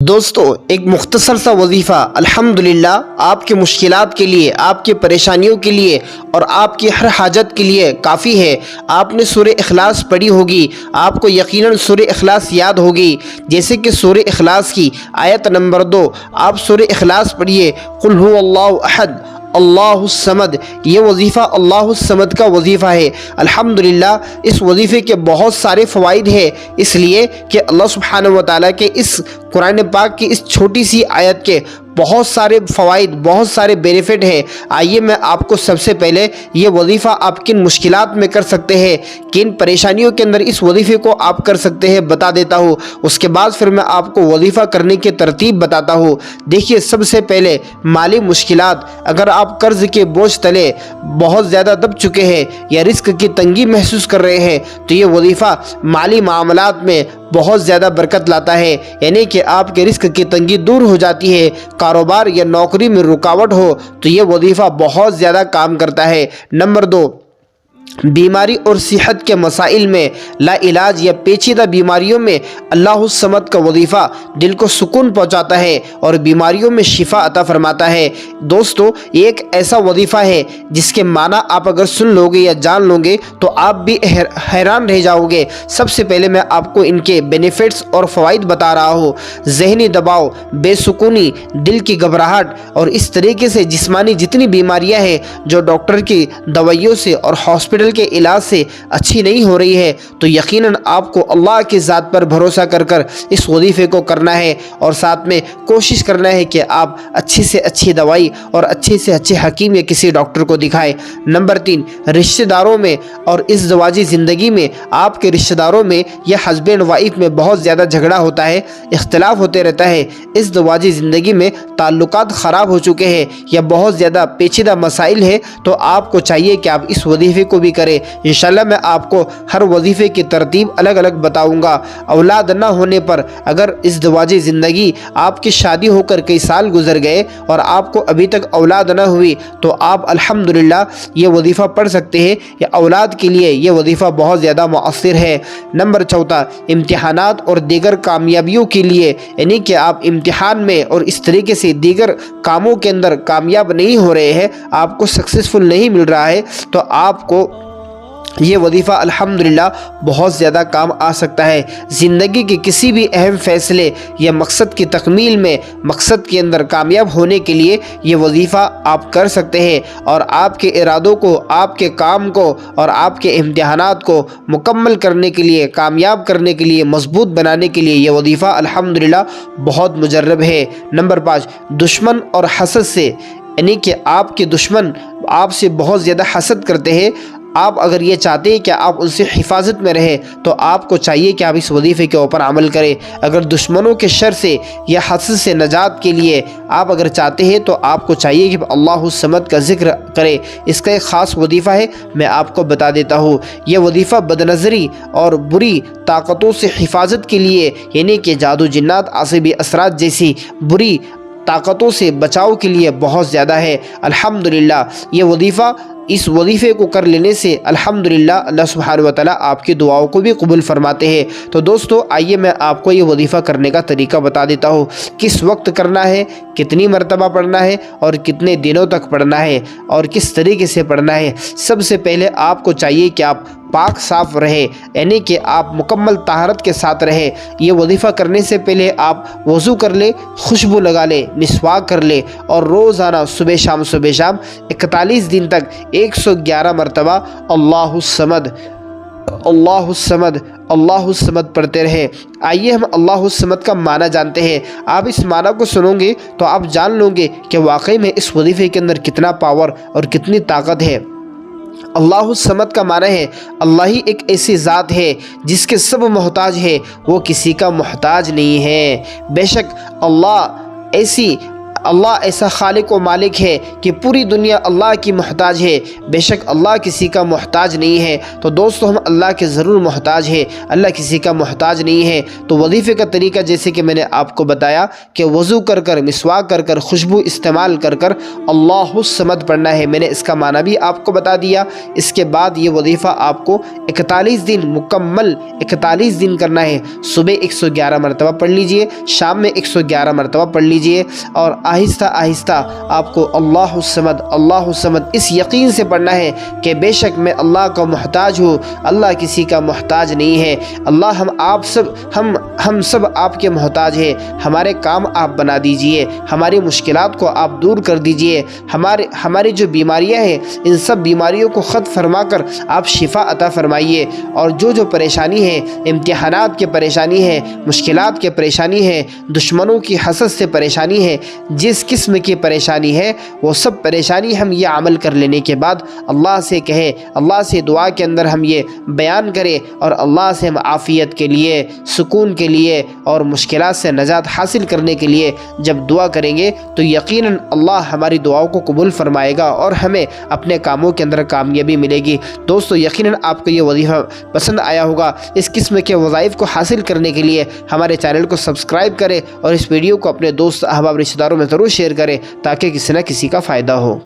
دوستو ایک مختصر سا وظیفہ الحمدللہ آپ کے مشکلات کے لیے، آپ کے پریشانیوں کے لیے اور آپ کی ہر حاجت کے لیے کافی ہے۔ آپ نے سورہ اخلاص پڑھی ہوگی، آپ کو یقیناً سورہ اخلاص یاد ہوگی، جیسے کہ سورہ اخلاص کی آیت نمبر 2 آپ سورہ اخلاص پڑھیے، قل هو اللہ احد اللہ الصمد۔ یہ وظیفہ اللہ الصمد کا وظیفہ ہے۔ الحمدللہ اس وظیفے کے بہت سارے فوائد ہیں، اس لیے کہ اللہ سبحانہ و تعالیٰ کے اس قرآن پاک کی اس چھوٹی سی آیت کے بہت سارے فوائد، بہت سارے بینیفٹ ہیں۔ آئیے میں آپ کو سب سے پہلے یہ وظیفہ آپ کن مشکلات میں کر سکتے ہیں، کن پریشانیوں کے اندر اس وظیفے کو آپ کر سکتے ہیں بتا دیتا ہوں۔ اس کے بعد پھر میں آپ کو وظیفہ کرنے کی ترتیب بتاتا ہوں۔ دیکھیے، سب سے پہلے مالی مشکلات۔ اگر آپ قرض کے بوجھ تلے بہت زیادہ دب چکے ہیں یا رزق کی تنگی محسوس کر رہے ہیں تو یہ وظیفہ مالی معاملات میں بہت زیادہ برکت لاتا ہے، یعنی کہ آپ کے رزق کی تنگی دور ہو جاتی ہے۔ کاروبار یا نوکری میں رکاوٹ ہو تو یہ وظیفہ بہت زیادہ کام کرتا ہے۔ نمبر 2، بیماری اور صحت کے مسائل میں، لا علاج یا پیچیدہ بیماریوں میں اللہ الصمد کا وظیفہ دل کو سکون پہنچاتا ہے اور بیماریوں میں شفا عطا فرماتا ہے۔ دوستو، یہ ایک ایسا وظیفہ ہے جس کے معنی آپ اگر سن لو گے یا جان لو گے تو آپ بھی حیران رہ جاؤ گے۔ سب سے پہلے میں آپ کو ان کے بینیفٹس اور فوائد بتا رہا ہوں۔ ذہنی دباؤ، بے سکونی، دل کی گھبراہٹ اور اس طریقے سے جسمانی جتنی بیماریاں ہیں جو ڈاکٹر کی دوائیوں سے اور ہاسپٹل کے علاج سے اچھی نہیں ہو رہی ہے، تو یقیناً آپ کو اللہ کی ذات پر بھروسہ کر اس وظیفے کو کرنا ہے اور ساتھ میں کوشش کرنا ہے کہ آپ اچھی سے اچھی دوائی اور اچھے سے اچھے حکیم یا کسی ڈاکٹر کو دکھائیں۔ نمبر 3، رشتہ داروں میں اور ازدواجی زندگی میں، آپ کے رشتہ داروں میں یا ہسبینڈ وائف میں بہت زیادہ جھگڑا ہوتا ہے، اختلاف ہوتے رہتا ہے، ازدواجی زندگی میں تعلقات خراب ہو چکے ہیں یا بہت زیادہ پیچیدہ مسائل ہیں، تو آپ کو چاہیے کہ آپ اس وظیفے کو بھی کریں۔ انشاءاللہ میں آپ کو ہر وظیفے کی ترتیب الگ الگ بتاؤں گا۔ اولاد نہ ہونے پر، اگر ازدواجی زندگی آپ کی شادی ہو کر کئی سال گزر گئے اور آپ کو ابھی تک اولاد نہ ہوئی تو آپ الحمدللہ یہ وظیفہ پڑھ سکتے ہیں۔ یا اولاد کے لیے یہ وظیفہ بہت زیادہ مؤثر ہے۔ نمبر 4، امتحانات اور دیگر کامیابیوں کے لیے، یعنی کہ آپ امتحان میں اور اس طریقے سے دیگر کاموں کے اندر کامیاب نہیں ہو رہے ہیں، آپ کو سکسیسفل نہیں مل رہا ہے، تو آپ کو یہ وظیفہ الحمدللہ بہت زیادہ کام آ سکتا ہے۔ زندگی کے کسی بھی اہم فیصلے یا مقصد کی تکمیل میں، مقصد کے اندر کامیاب ہونے کے لیے یہ وظیفہ آپ کر سکتے ہیں، اور آپ کے ارادوں کو، آپ کے کام کو اور آپ کے امتحانات کو مکمل کرنے کے لیے، کامیاب کرنے کے لیے، مضبوط بنانے کے لیے یہ وظیفہ الحمدللہ بہت مجرب ہے۔ نمبر 5، دشمن اور حسد سے، یعنی کہ آپ کے دشمن آپ سے بہت زیادہ حسد کرتے ہیں، آپ اگر یہ چاہتے ہیں کہ آپ ان سے حفاظت میں رہیں تو آپ کو چاہیے کہ آپ اس وظیفے کے اوپر عمل کریں۔ اگر دشمنوں کے شر سے یا حسد سے نجات کے لیے آپ اگر چاہتے ہیں تو آپ کو چاہیے کہ اللہ الصمد کا ذکر کریں۔ اس کا ایک خاص وظیفہ ہے، میں آپ کو بتا دیتا ہوں۔ یہ وظیفہ بدنظری اور بری طاقتوں سے حفاظت کے لیے، یعنی کہ جادو جنات، عصبی اثرات جیسی بری طاقتوں سے بچاؤ کے لیے بہت زیادہ ہے۔ الحمدللہ یہ وظیفہ، اس وظیفے کو کر لینے سے الحمدللہ اللہ سبحانہ و تعالیٰ آپ کی دعاؤں کو بھی قبول فرماتے ہیں۔ تو دوستو، آئیے میں آپ کو یہ وظیفہ کرنے کا طریقہ بتا دیتا ہوں۔ کس وقت کرنا ہے، کتنی مرتبہ پڑھنا ہے اور کتنے دنوں تک پڑھنا ہے اور کس طریقے سے پڑھنا ہے۔ سب سے پہلے آپ کو چاہیے کہ آپ پاک صاف رہے، یعنی کہ آپ مکمل طہارت کے ساتھ رہے۔ یہ وظیفہ کرنے سے پہلے آپ وضو کر لیں، خوشبو لگا لیں، مسواک کر لیں اور روزانہ صبح شام 41 دن تک 111 مرتبہ اللہ الصمد اللہ الصمد اللہ الصمد پڑھتے رہیں۔ آئیے ہم اللہ الصمد کا معنی جانتے ہیں۔ آپ اس معنی کو سنو گے تو آپ جان لو گے کہ واقعی میں اس وظیفے کے اندر کتنا پاور اور کتنی طاقت ہے۔ اللہ الصمد کا معنی ہے اللہ ہی ایک ایسی ذات ہے جس کے سب محتاج ہے، وہ کسی کا محتاج نہیں ہے۔ بے شک اللہ ایسی اللہ ایسا خالق و مالک ہے کہ پوری دنیا اللہ کی محتاج ہے، بے شک اللہ کسی کا محتاج نہیں ہے۔ تو دوستو ہم اللہ کے ضرور محتاج ہے، اللہ کسی کا محتاج نہیں ہے۔ تو وظیفے کا طریقہ جیسے کہ میں نے آپ کو بتایا کہ وضو کر کر، مسواک کر کر، خوشبو استعمال کر کر اللہ الصمد پڑھنا ہے، میں نے اس کا معنی بھی آپ کو بتا دیا۔ اس کے بعد یہ وظیفہ آپ کو 41 دن مکمل 41 دن کرنا ہے۔ صبح 111 مرتبہ پڑھ لیجئے، شام میں 111 مرتبہ پڑھ لیجئے، اور آہستہ آہستہ آپ کو اللہ الصمد اس یقین سے پڑھنا ہے کہ بے شک میں اللہ کا محتاج ہوں، اللہ کسی کا محتاج نہیں ہے۔ اللہ ہم سب آپ کے محتاج ہیں، ہمارے کام آپ بنا دیجئے، ہماری مشکلات کو آپ دور کر دیجئے، ہماری جو بیماریاں ہیں ان سب بیماریوں کو ختم فرما کر آپ شفا عطا فرمائیے، اور جو پریشانی ہے، امتحانات کی پریشانی ہے، مشکلات کی پریشانی ہے، دشمنوں کی حسد سے پریشانی ہے، جس قسم کی پریشانی ہے وہ سب پریشانی ہم یہ عمل کر لینے کے بعد اللہ سے کہیں، اللہ سے دعا کے اندر ہم یہ بیان کریں، اور اللہ سے ہم عافیت کے لیے، سکون کے لیے اور مشکلات سے نجات حاصل کرنے کے لیے جب دعا کریں گے تو یقیناً اللہ ہماری دعاؤں کو قبول فرمائے گا اور ہمیں اپنے کاموں کے اندر کامیابی ملے گی۔ دوستو یقیناً آپ کو یہ وظیفہ پسند آیا ہوگا۔ اس قسم کے وظائف کو حاصل کرنے کے لیے ہمارے چینل کو سبسکرائب کریں اور اس ویڈیو کو اپنے دوست احباب رشتہ داروں میں ضرور شیئر کریں تاکہ کسی نہ کسی کا فائدہ ہو۔